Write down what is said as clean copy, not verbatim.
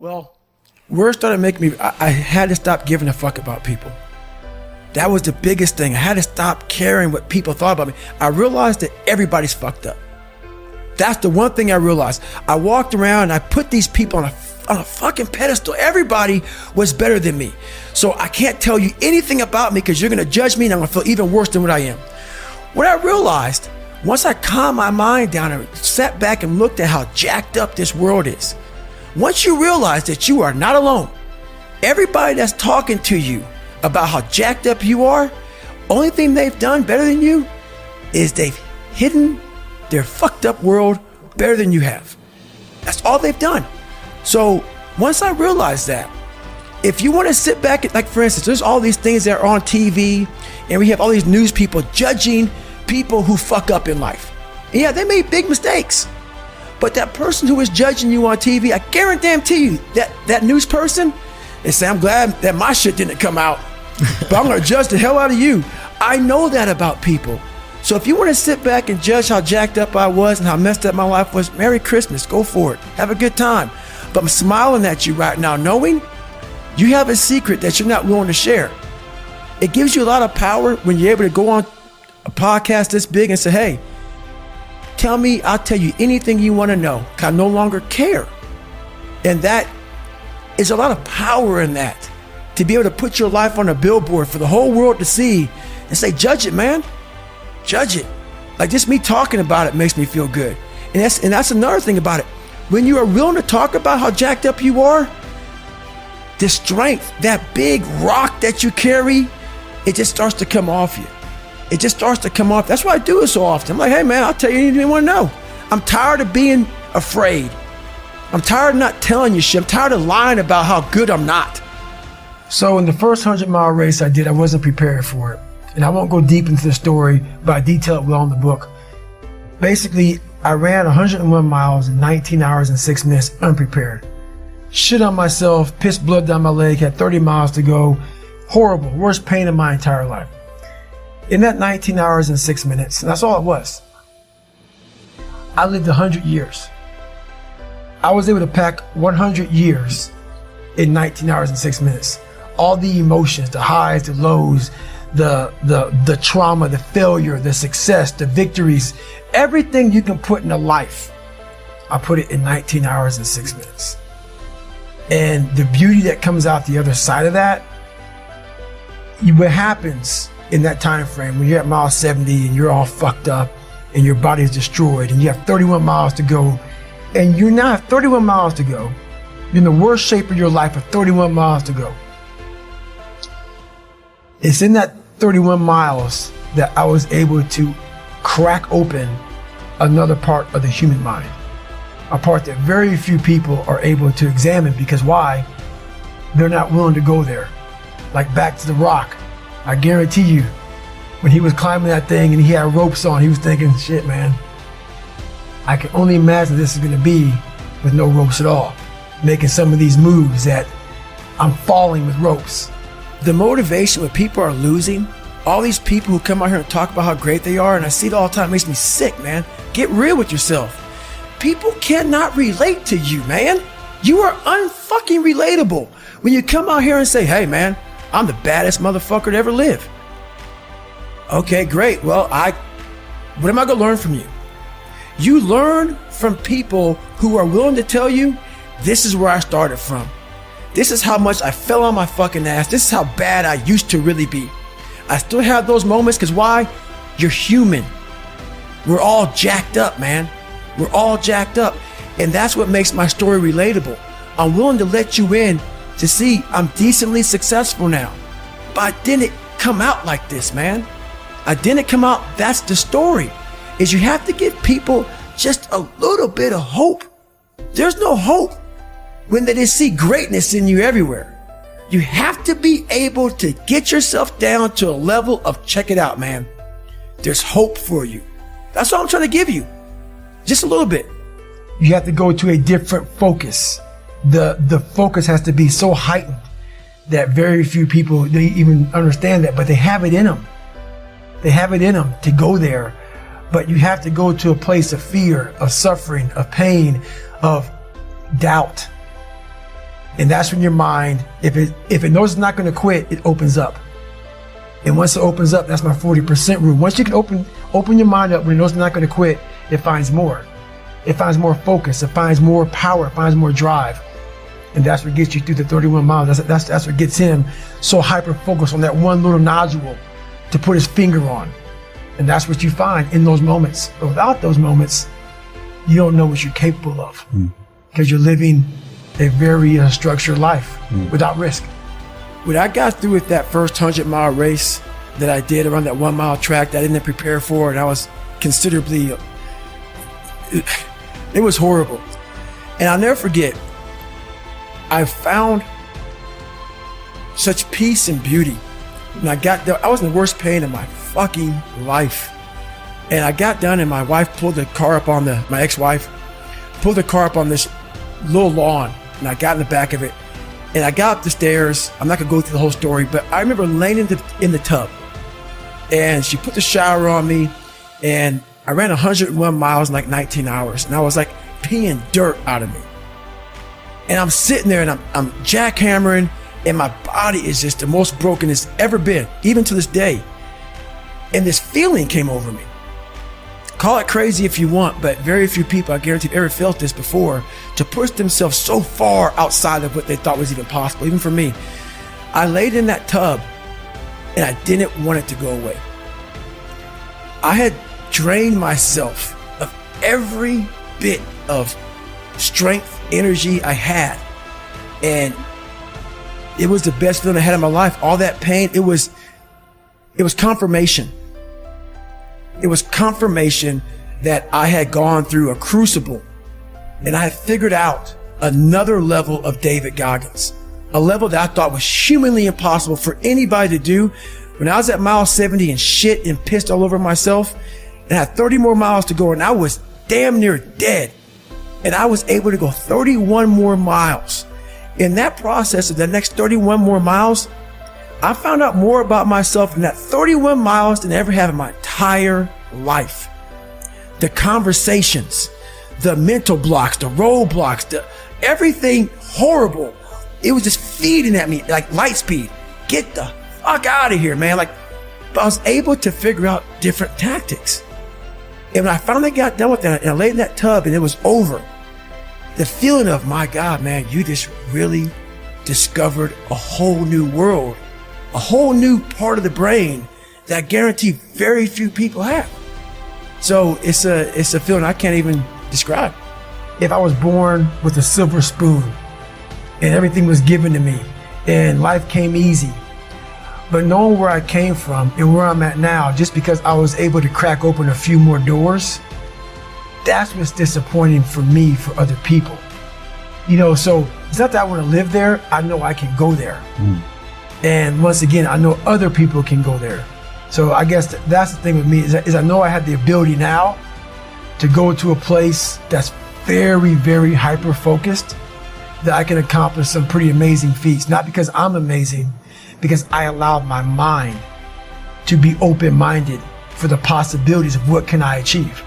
Well, words started making me, I had to stop giving a fuck about people. That was the biggest thing. I had to stop caring what people thought about me. I realized that everybody's fucked up. That's the one thing I realized. I walked around and I put these people on a fucking pedestal. Everybody was better than me. So I can't tell you anything about me because you're gonna judge me and I'm gonna feel even worse than what I am. What I realized, once I calmed my mind down and sat back and looked at how jacked up this world is, once you realize that you are not alone, everybody that's talking to you about how jacked up you are, only thing they've done better than you is they've hidden their fucked up world better than you have. That's all they've done. So once I realized that, if you want to sit back, like for instance, there's all these things that are on TV and we have all these news people judging people who fuck up in life. And yeah, they made big mistakes. But that person who is judging you on TV, I guarantee you that news person, they say, I'm glad that my shit didn't come out, but I'm gonna judge the hell out of you. I know that about people. So if you want to sit back and judge how jacked up I was and how messed up my life was, Merry Christmas, go for it, have a good time. But I'm smiling at you right now, knowing you have a secret that you're not willing to share. It gives you a lot of power when you're able to go on a podcast this big and say, hey, tell me, I'll tell you anything you want to know, 'cause I no longer care. And that is a lot of power in that, to be able to put your life on a billboard for the whole world to see and say, judge it, man, judge it. Like just me talking about it makes me feel good. And that's another thing about it. When you are willing to talk about how jacked up you are, the strength, that big rock that you carry, it just starts to come off you. It just starts to come off. That's why I do it so often. I'm like, hey man, I'll tell you anything you want to know. I'm tired of being afraid. I'm tired of not telling you shit. I'm tired of lying about how good I'm not. So in the first 100-mile race I did, I wasn't prepared for it. And I won't go deep into the story, but I detail it well in the book. Basically, I ran 101 miles in 19 hours and 6 minutes unprepared. Shit on myself, pissed blood down my leg, had 30 miles to go. Horrible, worst pain in my entire life. In that 19 hours and 6 minutes, and that's all it was, I lived 100 years. I was able to pack 100 years in 19 hours and 6 minutes. All the emotions, the highs, the lows, the trauma, the failure, the success, the victories, everything you can put in a life, I put it in 19 hours and 6 minutes. And the beauty that comes out the other side of that, what happens in that time frame when you're at mile 70 and you're all fucked up and your body is destroyed and you have 31 miles to go, and you're now have 31 miles to go, you're in the worst shape of your life with 31 miles to go. It's in that 31 miles that I was able to crack open another part of the human mind, a part that very few people are able to examine. Because why? They're not willing to go there. Like back to the rock. I guarantee you, when he was climbing that thing and he had ropes on, he was thinking, shit, man, I can only imagine this is gonna be with no ropes at all. Making some of these moves that I'm falling with ropes. The motivation when people are losing, all these people who come out here and talk about how great they are, and I see it all the time, it makes me sick, man. Get real with yourself. People cannot relate to you, man. You are unfucking relatable when you come out here and say, hey man, I'm the baddest motherfucker to ever live. Okay, great. Well, what am I gonna learn from you? You learn from people who are willing to tell you, this is where I started from. This is how much I fell on my fucking ass. This is how bad I used to really be. I still have those moments, because why? You're human. We're all jacked up, man. We're all jacked up. And that's what makes my story relatable. I'm willing to let you in to see I'm decently successful now. But I didn't come out like this, man. I didn't come out, that's the story, is you have to give people just a little bit of hope. There's no hope when they just see greatness in you everywhere. You have to be able to get yourself down to a level of check it out, man. There's hope for you. That's all I'm trying to give you. Just a little bit. You have to go to a different focus. The focus has to be so heightened that very few people, they even understand that, but they have it in them. They have it in them to go there. But you have to go to a place of fear, of suffering, of pain, of doubt. And that's when your mind, if it knows it's not going to quit, it opens up. And once it opens up, that's my 40% rule. Once you can open your mind up when it knows it's not going to quit, it finds more. It finds more focus. It finds more power. It finds more drive. And that's what gets you through the 31 miles. That's what gets him so hyper-focused on that one little nodule to put his finger on. And that's what you find in those moments. But without those moments, you don't know what you're capable of. Because you're living a very structured life without risk. When I got through with that first 100-mile race that I did around that 1 mile track that I didn't prepare for, and I was considerably, it was horrible. And I'll never forget, I found such peace and beauty. When I got there, I was in the worst pain of my fucking life. And I got done and my wife pulled the car up on my ex-wife, pulled the car up on this little lawn, and I got in the back of it. And I got up the stairs. I'm not gonna go through the whole story, but I remember laying in the tub, and she put the shower on me, and I ran 101 miles in like 19 hours, and I was like peeing dirt out of me. And I'm sitting there, and I'm jackhammering, and my body is just the most broken it's ever been, even to this day. And this feeling came over me. Call it crazy if you want, but very few people, I guarantee, have ever felt this before, to push themselves so far outside of what they thought was even possible, even for me. I laid in that tub and I didn't want it to go away. I had drained myself of every bit of strength, energy I had. And it was the best feeling I had in my life. All that pain, it was confirmation. It was confirmation that I had gone through a crucible and I had figured out another level of David Goggins, a level that I thought was humanly impossible for anybody to do. When I was at mile 70 and shit and pissed all over myself and I had 30 more miles to go and I was damn near dead, and I was able to go 31 more miles. In that process of the next 31 more miles, I found out more about myself in that 31 miles than I ever have in my entire life. The conversations, the mental blocks, the roadblocks, everything horrible. It was just feeding at me like light speed. Get the fuck out of here, man. But I was able to figure out different tactics. And when I finally got done with that and I laid in that tub and it was over, the feeling of, my God, man, you just really discovered a whole new world, a whole new part of the brain that I guarantee very few people have. So it's a feeling I can't even describe. If I was born with a silver spoon and everything was given to me and life came easy, but knowing where I came from and where I'm at now, just because I was able to crack open a few more doors, that's what's disappointing for me, for other people. So it's not that I want to live there. I know I can go there. And once again, I know other people can go there. So I guess that's the thing with me is I know I have the ability now to go to a place that's very, very hyper-focused, that I can accomplish some pretty amazing feats. Not because I'm amazing, because I allowed my mind to be open-minded for the possibilities of what can I achieve.